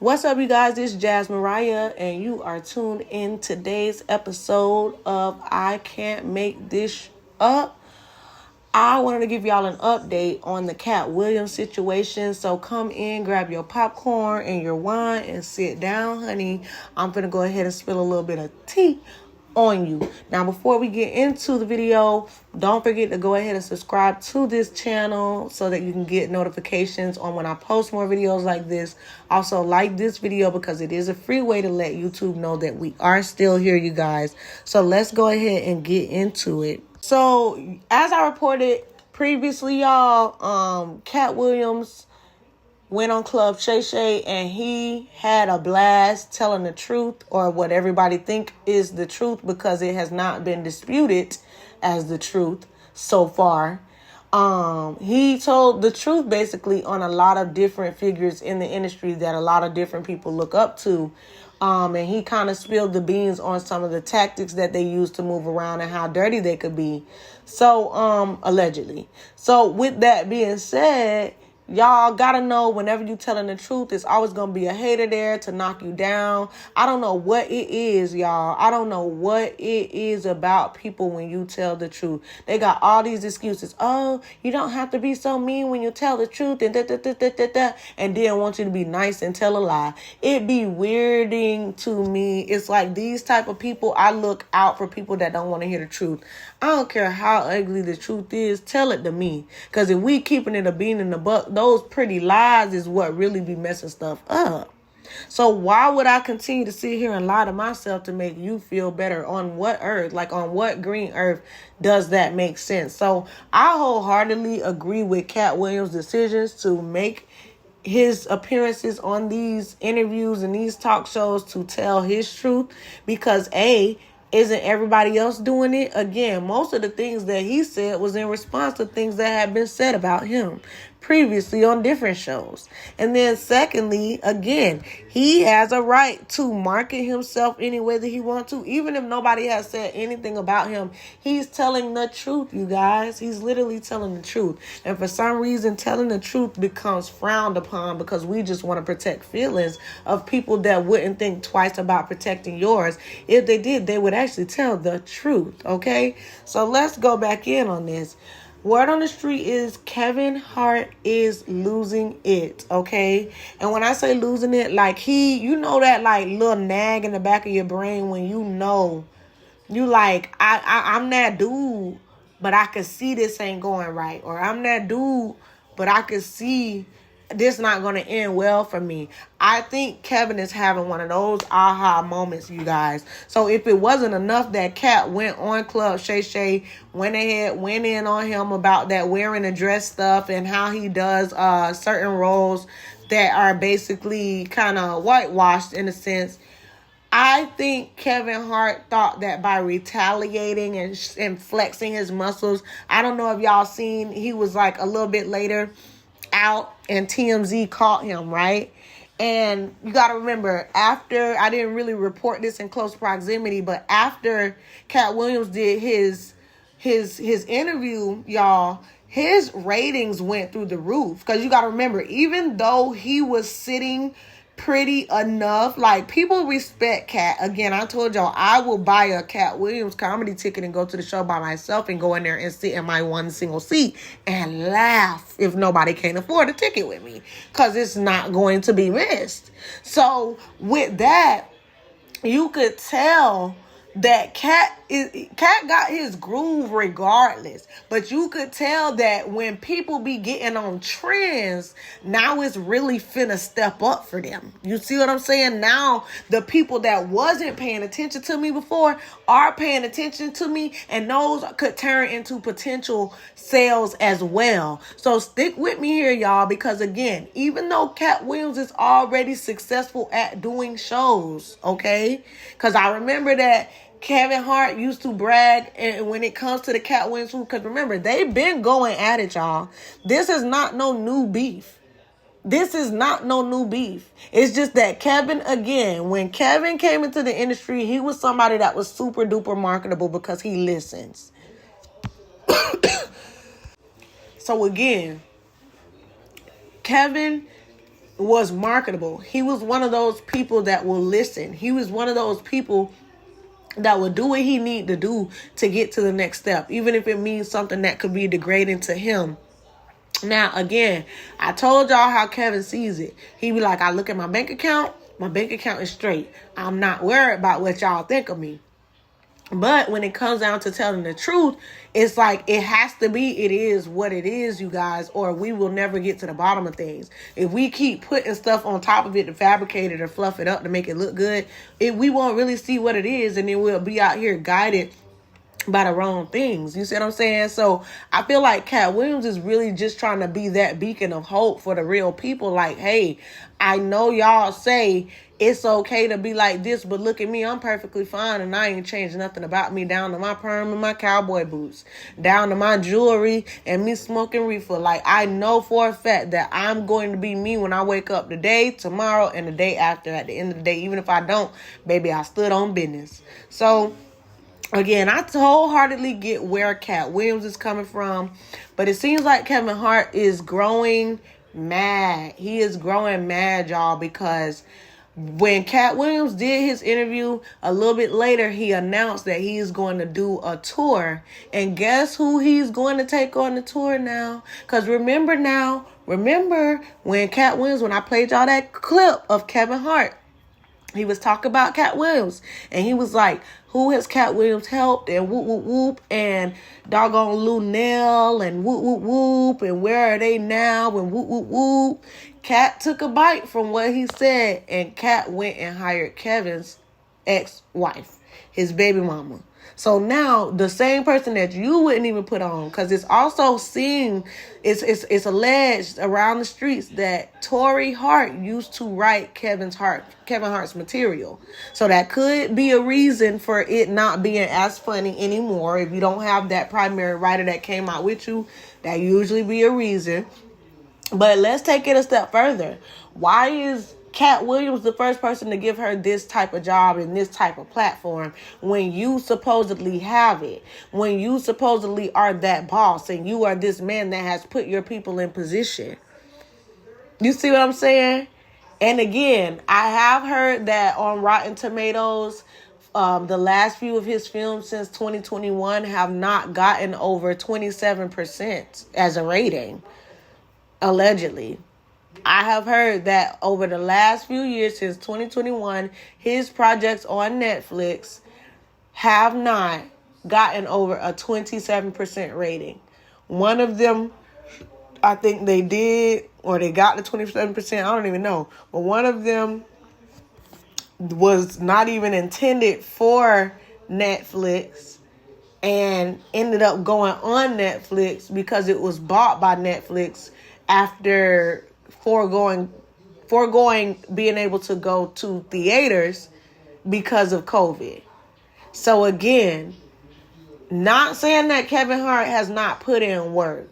What's up, you guys? This is Jazz Mariah, and you are tuned in today's episode of I Can't Make This Up. I wanted to give y'all an update on the Katt Williams situation. So come in, grab your popcorn and your wine, and sit down, honey. I'm going to go ahead and spill a little bit of tea on you. Now, before we get into the video, don't forget to go ahead and subscribe to this channel so that you can get notifications on when I post more videos like this. Also, like this video because it is a free way to let YouTube know that we are still here, you guys. So let's go ahead and get into it. So, as I reported previously, y'all, Katt Williams went on Club Shay Shay and he had a blast telling the truth, or what everybody think is the truth, because it has not been disputed as the truth so far. He told the truth basically on a lot of different figures in the industry that a lot of different people look up to. And he kind of spilled the beans on some of the tactics that they use to move around and how dirty they could be. So, allegedly. So with that being said, y'all gotta know, whenever you telling the truth, it's always gonna be a hater there to knock you down. I don't know what it is, y'all. I don't know what it is about people when you tell the truth. They got all these excuses. Oh, you don't have to be so mean when you tell the truth, and and then want you to be nice and tell a lie. It be weirding to me. It's like these type of people, I look out for people that don't want to hear the truth. I don't care how ugly the truth is, tell it to me. Because if we keeping it a bean in the buck, those pretty lies is what really be messing stuff up. So why would I continue to sit here and lie to myself to make you feel better? On what earth, like on what green earth does that make sense? So I wholeheartedly agree with Katt Williams' decisions to make his appearances on these interviews and these talk shows to tell his truth, because isn't everybody else doing it? Again, most of the things that he said was in response to things that had been said about him previously on different shows. And then secondly, again, he has a right to market himself any way that he wants to. Even if nobody has said anything about him, he's telling the truth, you guys. He's literally telling the truth. And for some reason, telling the truth becomes frowned upon because we just want to protect feelings of people that wouldn't think twice about protecting yours. If they did, they would actually tell the truth, okay? So let's go back in on this. Word on the street is Kevin Hart is losing it, okay? And when I say losing it, like you know that like little nag in the back of your brain when you know, you like, I'm that dude, but I can see this ain't going right. Or I'm that dude, but I can see this not going to end well for me. I think Kevin is having one of those aha moments, you guys. So if it wasn't enough that Katt went on Club Shay Shay, went in on him about that wearing a dress stuff and how he does certain roles that are basically kind of whitewashed in a sense, I think Kevin Hart thought that by retaliating and flexing his muscles, I don't know if y'all seen, he was like a little bit later out and TMZ caught him, right? And you got to remember, after, I didn't really report this in close proximity, but after Katt Williams did his interview, y'all, his ratings went through the roof. Because you got to remember, even though he was sitting pretty enough, like, people respect Katt. Again, I told y'all I will buy a Katt Williams comedy ticket and go to the show by myself and go in there and sit in my one single seat and laugh if nobody can't afford a ticket with me, because it's not going to be missed. So with that, you could tell that Katt got his groove regardless. But you could tell that when people be getting on trends, now it's really finna step up for them. You see what I'm saying? Now the people that wasn't paying attention to me before are paying attention to me, and those could turn into potential sales as well. So stick with me here, y'all, because again, even though Katt Williams is already successful at doing shows, okay? Because I remember that Kevin Hart used to brag, and when it comes to the Katt Williams, because remember, they've been going at it, y'all. This is not no new beef. This is not no new beef. It's just that Kevin, again, when Kevin came into the industry, he was somebody that was super duper marketable because he listens. So again, Kevin was marketable. He was one of those people that will listen. He was one of those people that will do what he need to do to get to the next step, even if it means something that could be degrading to him. Now, again, I told y'all how Kevin sees it. He be like, I look at my bank account is straight. I'm not worried about what y'all think of me. But when it comes down to telling the truth, it's like it has to be, it is what it is, you guys, or we will never get to the bottom of things. If we keep putting stuff on top of it to fabricate it or fluff it up to make it look good, we won't really see what it is, and then we'll be out here guided by the wrong things. You see what I'm saying? So I feel like Katt Williams is really just trying to be that beacon of hope for the real people. Like, hey, I know y'all say it's okay to be like this, but look at me, I'm perfectly fine, and I ain't changed nothing about me, down to my perm and my cowboy boots, down to my jewelry and me smoking reefer. Like, I know for a fact that I'm going to be me when I wake up today, tomorrow, and the day after. At the end of the day, even if I don't, baby, I stood on business. So again, I wholeheartedly get where Katt Williams is coming from, but it seems like Kevin Hart is growing mad. He is growing mad, y'all, because when Katt Williams did his interview, a little bit later, he announced that he's going to do a tour. And guess who he's going to take on the tour now? Because remember when Katt Williams, when I played y'all that clip of Kevin Hart, he was talking about Katt Williams, and he was like, who has Katt Williams helped, and whoop, whoop, whoop, and doggone Lou Nell, and whoop, whoop, whoop, and where are they now, and whoop, whoop, whoop. Katt took a bite from what he said, and Katt went and hired Kevin's ex-wife, his baby mama. So now the same person that you wouldn't even put on, because it's also seen, it's alleged around the streets that Tory Hart used to write Kevin Hart's material. So that could be a reason for it not being as funny anymore. If you don't have that primary writer that came out with you, that usually be a reason. But let's take it a step further. Why is Katt Williams the first person to give her this type of job and this type of platform when you supposedly have it? When you supposedly are that boss and you are this man that has put your people in position. You see what I'm saying? And again, I have heard that on Rotten Tomatoes, the last few of his films since 2021 have not gotten over 27% as a rating. Allegedly. I have heard that over the last few years since 2021, his projects on Netflix have not gotten over a 27% rating. One of them, I think they did, or they got the 27%, I don't even know. But one of them was not even intended for Netflix and ended up going on Netflix because it was bought by Netflix after foregoing being able to go to theaters because of COVID. So again, not saying that Kevin Hart has not put in work.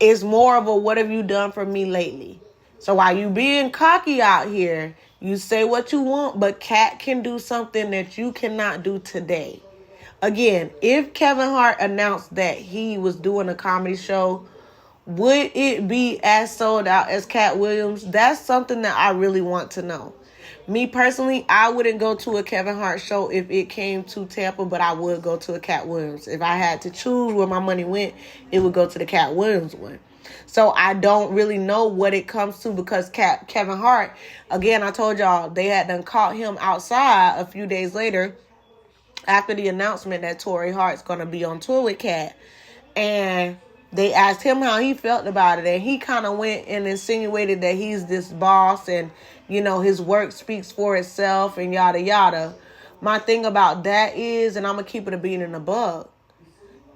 It's more of a what have you done for me lately? So while you being cocky out here, you say what you want, but Katt can do something that you cannot do today. Again, if Kevin Hart announced that he was doing a comedy show, would it be as sold out as Katt Williams? That's something that I really want to know. Me personally, I wouldn't go to a Kevin Hart show if it came to Tampa, but I would go to a Katt Williams. If I had to choose where my money went, it would go to the Katt Williams one. So I don't really know what it comes to because Kevin Hart, again, I told y'all, they had done caught him outside a few days later after the announcement that Tory Hart's going to be on tour with Katt. And they asked him how he felt about it, and he kind of went and insinuated that he's this boss and, you know, his work speaks for itself and yada, yada. My thing about that is, and I'm going to keep it a bean in the bug,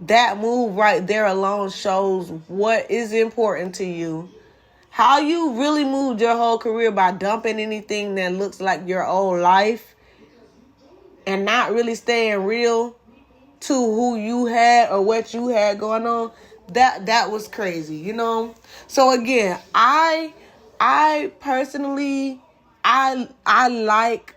that move right there alone shows what is important to you. How you really moved your whole career by dumping anything that looks like your old life and not really staying real to who you had or what you had going on. That was crazy, you know? So again, I personally, I like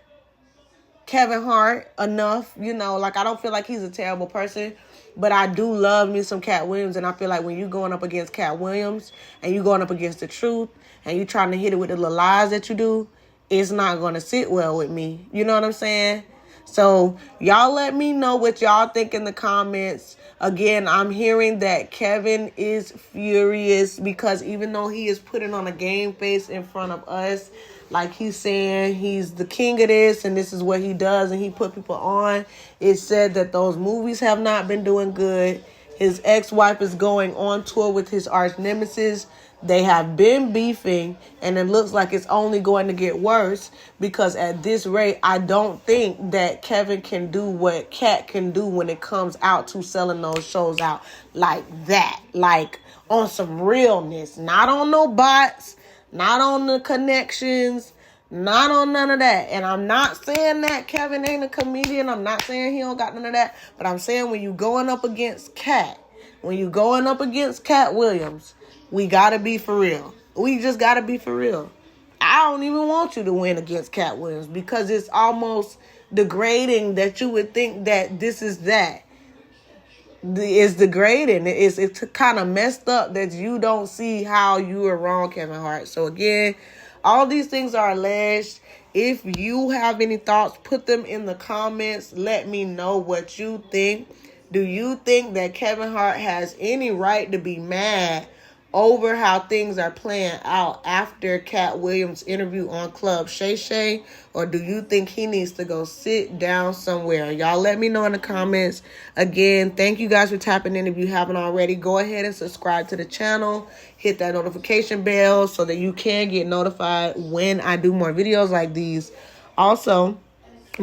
Kevin Hart enough, you know, like I don't feel like he's a terrible person, but I do love me some Katt Williams, and I feel like when you're going up against Katt Williams and you're going up against the truth, and you trying to hit it with the little lies that you do, it's not going to sit well with me. You know what I'm saying? So y'all let me know what y'all think in the comments. Again, I'm hearing that Kevin is furious because even though he is putting on a game face in front of us, like he's saying he's the king of this and this is what he does and he put people on, it said that those movies have not been doing good. His ex-wife is going on tour with his arch nemesis. They have been beefing, and it looks like it's only going to get worse because at this rate, I don't think that Kevin can do what Katt can do when it comes out to selling those shows out like that. Like on some realness, not on no bots, not on the connections, not on none of that. And I'm not saying that Kevin ain't a comedian. I'm not saying he don't got none of that. But I'm saying when you going up against Katt, when you going up against Katt Williams, we got to be for real. We just got to be for real. I don't even want you to win against Katt Williams because it's almost degrading that you would think that this is that. It's degrading. It's kind of messed up that you don't see how you are wrong, Kevin Hart. So again, all these things are alleged. If you have any thoughts, put them in the comments. Let me know what you think. Do you think that Kevin Hart has any right to be mad over how things are playing out after Katt Williams' interview on Club Shay Shay? Or do you think he needs to go sit down somewhere? Y'all let me know in the comments. Again, thank you guys for tapping in. If you haven't already, go ahead and subscribe to the channel. Hit that notification bell so that you can get notified when I do more videos like these. Also,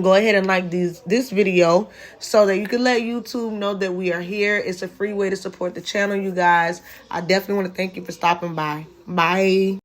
go ahead and like this video so that you can let YouTube know that we are here. It's a free way to support the channel, you guys. I definitely want to thank you for stopping by. Bye.